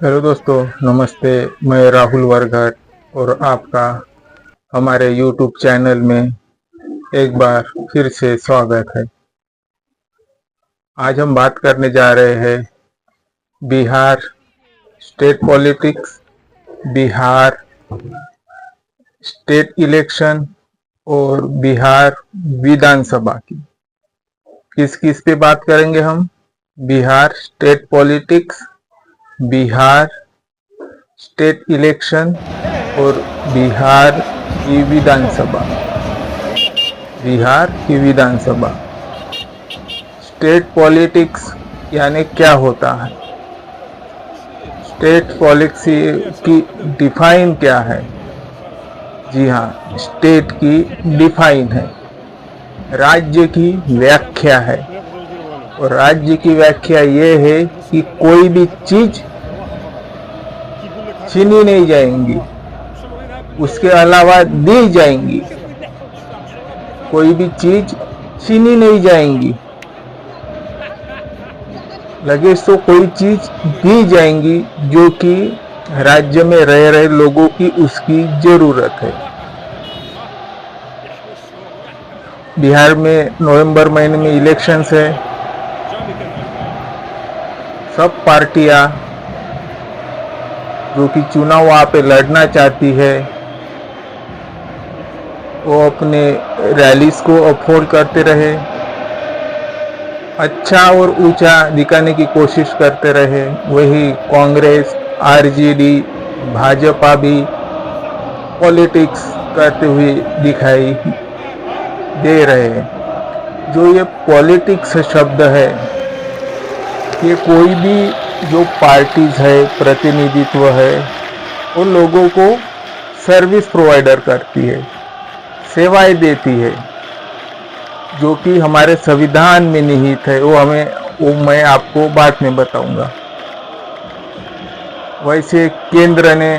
Hello दोस्तों, नमस्ते। मैं राहुल वर्घट और आपका हमारे यूट्यूब चैनल में एक बार फिर से स्वागत है। आज हम बात करने जा रहे हैं Bihar state politics, Bihar state election और बिहार विधानसभा की। किस किस पे बात करेंगे हम? Bihar state politics, Bihar state election और बिहार की विधानसभा। बिहार की विधानसभा स्टेट पॉलिटिक्स यानी क्या होता है? स्टेट पॉलिटिक्स की डिफाइन क्या है? जी हाँ, स्टेट की डिफाइन है, राज्य की व्याख्या है। और राज्य की व्याख्या ये है कि कोई भी चीज छीनी नहीं जाएंगी, उसके अलावा दी जाएंगी। कोई भी चीज छीनी नहीं जाएंगी, लगे तो कोई चीज दी जाएंगी जो कि राज्य में रह रहे लोगों की उसकी जरूरत है। बिहार में नवंबर महीने में इलेक्शंस है। सब पार्टियां जो कि चुनाव वहां पे लड़ना चाहती है वो अपने रैलीज को अफोर्ड करते रहे, अच्छा और ऊंचा दिखाने की कोशिश करते रहे। वही कांग्रेस, आरजेडी, भाजपा भी पॉलिटिक्स करते हुए दिखाई दे रहे हैं। जो ये पॉलिटिक्स शब्द है, ये कोई भी जो पार्टीज है, प्रतिनिधित्व है, उन लोगों को सर्विस प्रोवाइडर करती है, सेवाएं देती है, जो कि हमारे संविधान में निहित है। वो मैं आपको बाद में बताऊंगा। वैसे केंद्र ने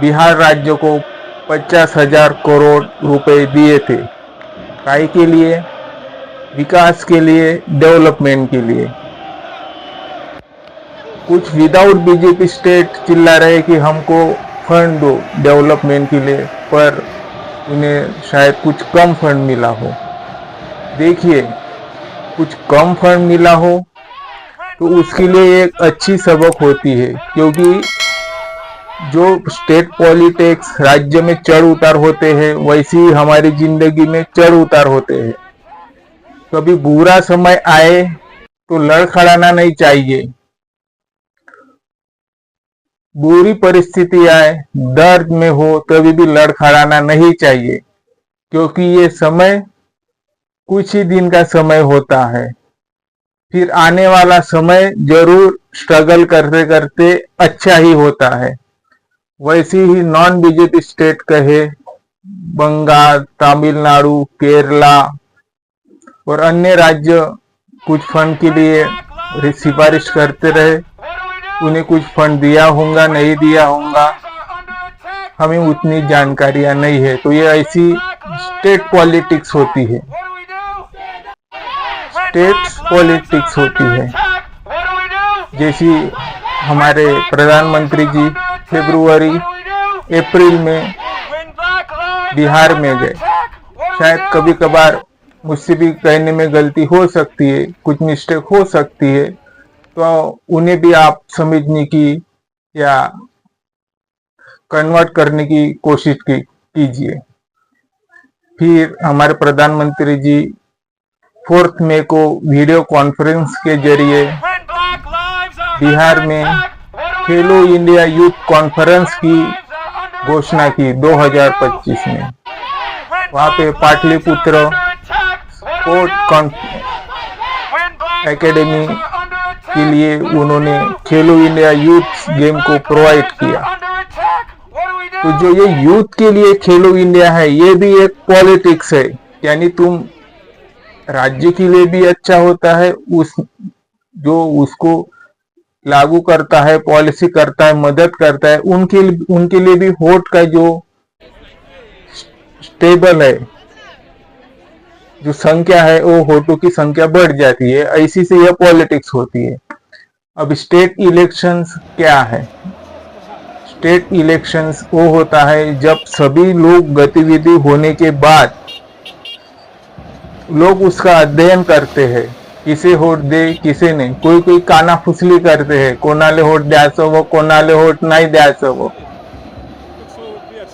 बिहार राज्य को 50,000 करोड़ रुपए दिए थे। काय के लिए? विकास के लिए, डेवलपमेंट के लिए। कुछ विदाउट बीजेपी स्टेट चिल्ला रहे कि हमको फंड दो डेवलपमेंट के लिए, पर उन्हें शायद कुछ कम फंड मिला हो। देखिए, कुछ कम फंड मिला हो तो उसके लिए एक अच्छी सबक होती है, क्योंकि जो स्टेट पॉलिटिक्स राज्य में चढ़ उतार होते हैं, वैसे ही हमारी जिंदगी में चढ़ उतार होते हैं। कभी बुरा समय आए तो लड़खड़ाना नहीं चाहिए। बुरी परिस्थिति आए, दर्द में हो, तभी भी लड़खड़ाना नहीं चाहिए, क्योंकि ये समय कुछ ही दिन का समय होता है। फिर आने वाला समय जरूर स्ट्रगल करते करते अच्छा ही होता है। वैसे ही नॉन बीजेपी स्टेट कहे, बंगाल, तमिलनाडु, केरला और अन्य राज्य कुछ फंड के लिए सिफारिश करते रहे। उन्हें कुछ फंड दिया होगा, नहीं दिया होगा, हमें उतनी जानकारियां नहीं है। तो ये ऐसी स्टेट पॉलिटिक्स होती है, स्टेट पॉलिटिक्स होती है। जैसी हमारे प्रधानमंत्री जी फरवरी अप्रैल में बिहार में गए। शायद कभी कभार मुझसे भी कहने में गलती हो सकती है, कुछ मिस्टेक हो सकती है, तो उन्हें भी आप समझने की या कन्वर्ट करने की कोशिश कीजिए। फिर हमारे प्रधानमंत्री जी 4 मई को वीडियो कॉन्फ्रेंस के जरिए बिहार में खेलो इंडिया यूथ कॉन्फ्रेंस की घोषणा की 2025 में। वहां पे पाटलिपुत्र स्पोर्ट एकेडमी के लिए उन्होंने खेलो इंडिया यूथ गेम को प्रोवाइड किया। तो जो ये यूथ के लिए खेलो इंडिया है, ये भी एक पॉलिटिक्स है। यानी तुम राज्य के लिए भी अच्छा होता है, जो उसको लागू करता है, पॉलिसी करता है, मदद करता है, उनके लिए भी वोट का जो स्टेबल है, जो संख्या है, वो वोटों की संख्या बढ़ जाती है। ऐसी से यह पॉलिटिक्स होती है। अब स्टेट इलेक्शंस क्या है? स्टेट इलेक्शंस वो होता है जब सभी लोग गतिविधि होने के बाद लोग उसका अध्ययन करते हैं, किसे वोट दे किसे नहीं. कोई कोई कानाफुसली करते हैं, कोणाले वोट द्यायचं व कोणाले वोट नाही द्यायचं व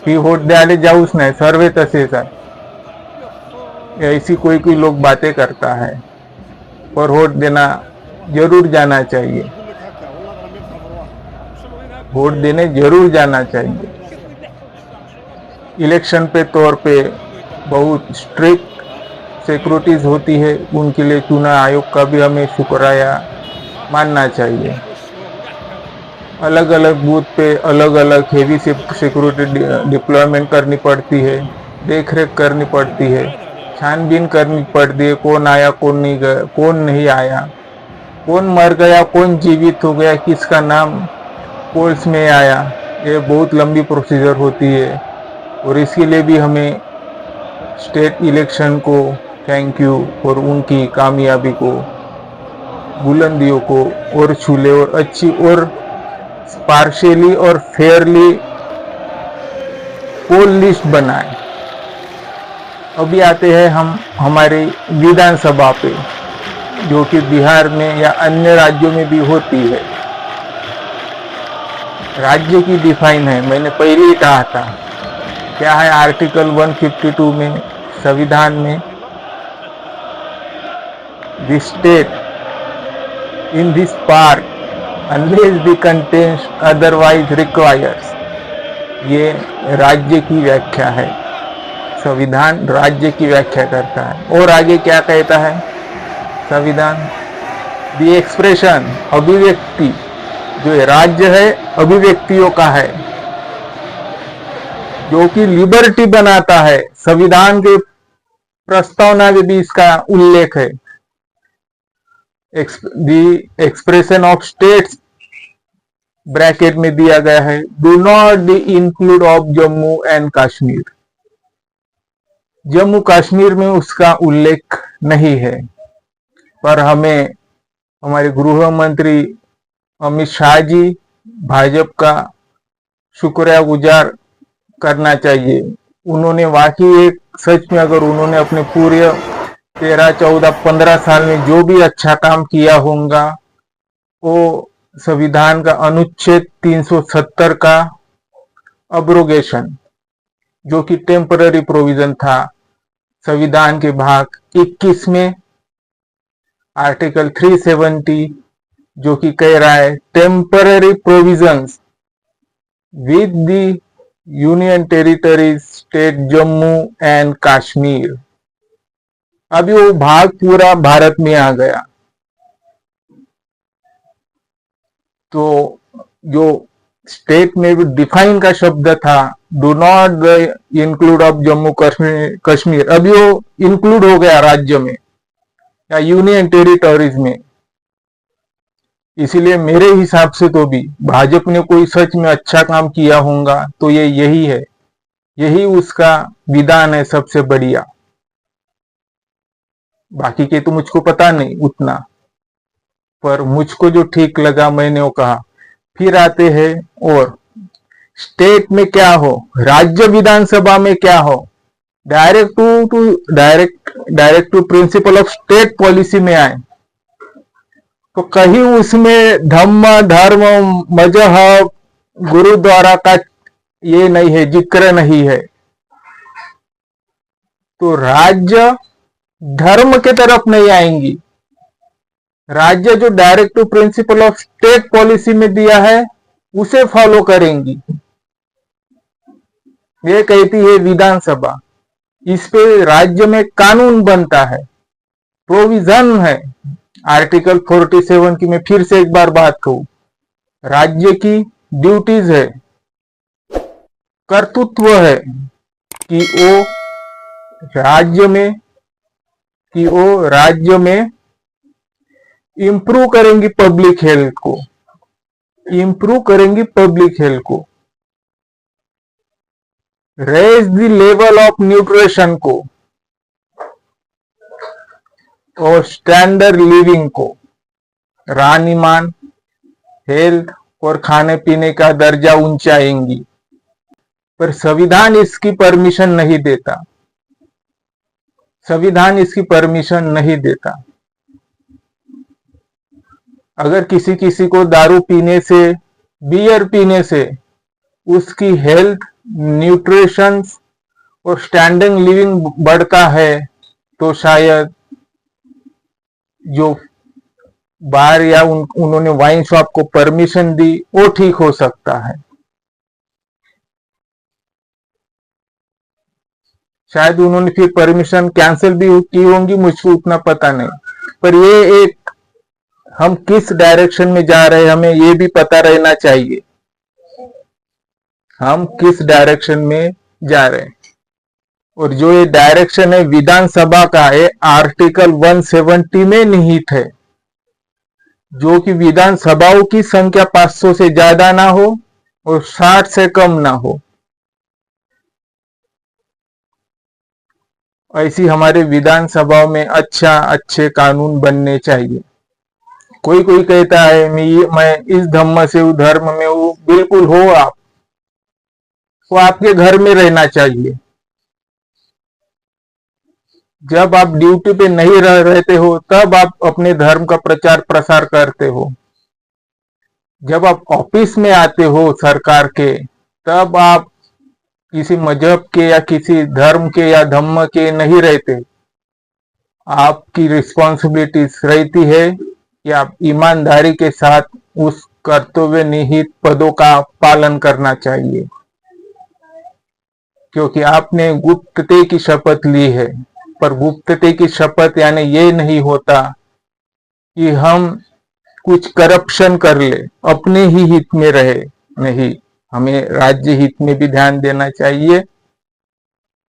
ही वोट द्यायला जाऊच नाही, सर्वे तसेच आहे. ऐसी कोई कोई लोग बातें करता है. पर वोट देना जरूर जाना चाहिए, वोट देने जरूर जाना चाहिए. इलेक्शन पे तौर पे बहुत स्ट्रिक्ट सिक्योरिटीज होती है, उनके लिए चुनाव आयोग का भी हमें शुक्रिया मानना चाहिए. अलग अलग बूथ पे अलग अलग हेवी सिक्योरिटी डिप्लॉयमेंट करनी पड़ती है, देख रेख करनी पड़ती है, छानबीन करनी पड़ती है, कौन आया कौन नहीं गया, कौन नहीं आया, कौन मर गया कौन जीवित हो गया, किसका नाम पोल्स में आया. ये बहुत लंबी प्रोसीजर होती है और इसके लिए भी हमें स्टेट इलेक्शन को थैंक यू और उनकी कामयाबी को, बुलंदियों को और छूले और अच्छी और पार्शियली और फेयरली पोल लिस्ट बनाए. अभी आते हैं हम हमारे विधानसभा पे, जो कि बिहार में या अन्य राज्यों में भी होती है. राज्य की डिफाइन है, मैंने पहले ही कहा था. क्या है आर्टिकल 152 में संविधान में? The state in this part unless the contents otherwise requires. ये राज्य की व्याख्या है, संविधान राज्य की व्याख्या करता है. और आगे क्या कहता है संविधान? द एक्सप्रेशन, अभिव्यक्ति, जो राज्य है अभिव्यक्तियों का है, जो कि लिबर्टी बनाता है. संविधान के प्रस्तावना में भी इसका उल्लेख है. The expression of states bracket में दिया गया है, do not include of Jammu and Kashmir. Jammu Kashmir में उसका उल्लेख नहीं है, पर हमें हमारे गृह मंत्री अमित शाह जी भाजपा का शुक्रिया गुजार करना चाहिए. उन्होंने वाकई एक सच में अगर उन्होंने अपने पूरे 13, 14, 15 साल में जो भी अच्छा काम किया होगा, वो संविधान का अनुच्छेद 370 का अब्रोगेशन, जो कि टेम्पररी प्रोविजन था संविधान के भाग 21 में, आर्टिकल 370, जो कि कह रहा है temporary provisions with the union territories state Jammu and Kashmir. अभी वो भाग पूरा भारत में आ गया. तो जो स्टेट में भी डिफाइन का शब्द था, do not include of Jammu Kashmir, अभी वो इंक्लूड हो गया राज्य में या यूनियन टेरिटरीज में. इसीलिए मेरे हिसाब से तो भी भाजपा ने कोई सच में अच्छा काम किया होगा तो ये यही है, यही उसका विधान है सबसे बढ़िया. बाकी के तो मुझको पता नहीं उतना, पर मुझको जो ठीक लगा मैंने वो कहा. फिर आते हैं और स्टेट में क्या हो, राज्य विधानसभा में क्या हो, directive principle of state policy में आए. तो कहीं उसमें धर्म, मजहब, गुरुद्वारा का ये नहीं है, जिक्र नहीं है. तो राज्य धर्म के तरफ नहीं आएंगी. राज्य जो directive principle of state policy में दिया है उसे फॉलो करेंगी. ये कहती है विधानसभा. इस पे राज्य में कानून बनता है, प्रोविजन है. आर्टिकल 47 की मैं फिर से एक बार बात कहूं, राज्य की ड्यूटीज है, कर्तृत्व है कि वो राज्य में इंप्रूव करेंगी पब्लिक हेल्थ को, raise the level of nutrition को और स्टैंडर्ड लिविंग को, राहनीमान, हेल्थ और खाने पीने का दर्जा ऊंचाएंगी, पर संविधान इसकी परमिशन नहीं देता। संविधान इसकी परमिशन नहीं देता। अगर किसी किसी को दारू पीने से, बियर पीने से उसकी हेल्थ, न्यूट्रिशन और स्टैंडर्ड लिविंग बढ़ता है, तो शायद जो बार या उन्होंने वाइन शॉप को परमिशन दी वो ठीक हो सकता है। शायद उन्होंने फिर परमिशन कैंसिल भी की होंगी, मुझको उतना पता नहीं। पर ये एक, हम किस डायरेक्शन में जा रहे हैं हमें ये भी पता रहना चाहिए, हम किस डायरेक्शन में जा रहे हैं। और जो ये डायरेक्शन है विधानसभा का है, आर्टिकल 170 में निहित है, जो कि विधानसभाओं की संख्या 500 से ज्यादा ना हो और 60 से कम ना हो। ऐसी हमारे विधानसभाओं में अच्छे कानून बनने चाहिए। कोई कोई कहता है मैं इस धर्म से हूं, धर्म में हूं, बिल्कुल हो आप, वो आपके घर में रहना चाहिए। जब आप ड्यूटी पे नहीं रहते हो तब आप अपने धर्म का प्रचार प्रसार करते हो। जब आप ऑफिस में आते हो सरकार के, तब आप किसी मजहब के या किसी धर्म के या धम्म के नहीं रहते। आपकी रिस्पॉन्सिबिलिटीज रहती है कि आप ईमानदारी के साथ उस कर्तव्य निहित पदों का पालन करना चाहिए, क्योंकि आपने गुप्तते की शपथ ली है। पर गुप्तते की शपथ यानी ये नहीं होता कि हम कुछ करप्शन कर ले, अपने ही हित में रहे, नहीं, हमें राज्य हित में भी ध्यान देना चाहिए।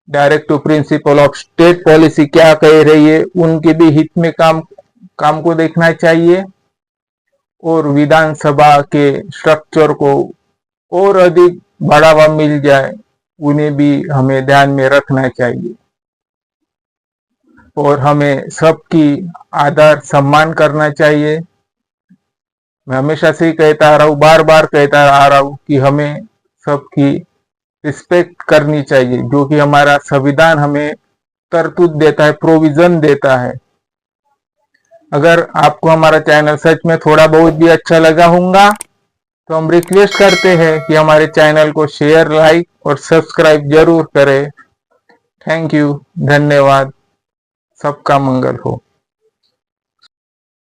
Directive principle of state policy क्या कह रही है, उनके भी हित में काम को देखना चाहिए। और विधानसभा के स्ट्रक्चर को और अधिक बढ़ावा मिल जाए, उन्हें भी हमें ध्यान में रखना चाहिए। और हमें सबकी आदर सम्मान करना चाहिए। मैं हमेशा से ही कहता आ रहा हूँ, बार बार कहता आ रहा हूँ कि हमें सबकी रिस्पेक्ट करनी चाहिए, जो कि हमारा संविधान हमें तरतूब देता है, प्रोविजन देता है। अगर आपको हमारा चैनल सच में थोड़ा बहुत भी अच्छा लगा होगा, तो हम रिक्वेस्ट करते हैं कि हमारे चैनल को शेयर, लाइक और सब्सक्राइब जरूर करें। थैंक यू, धन्यवाद। सबका मंगल हो।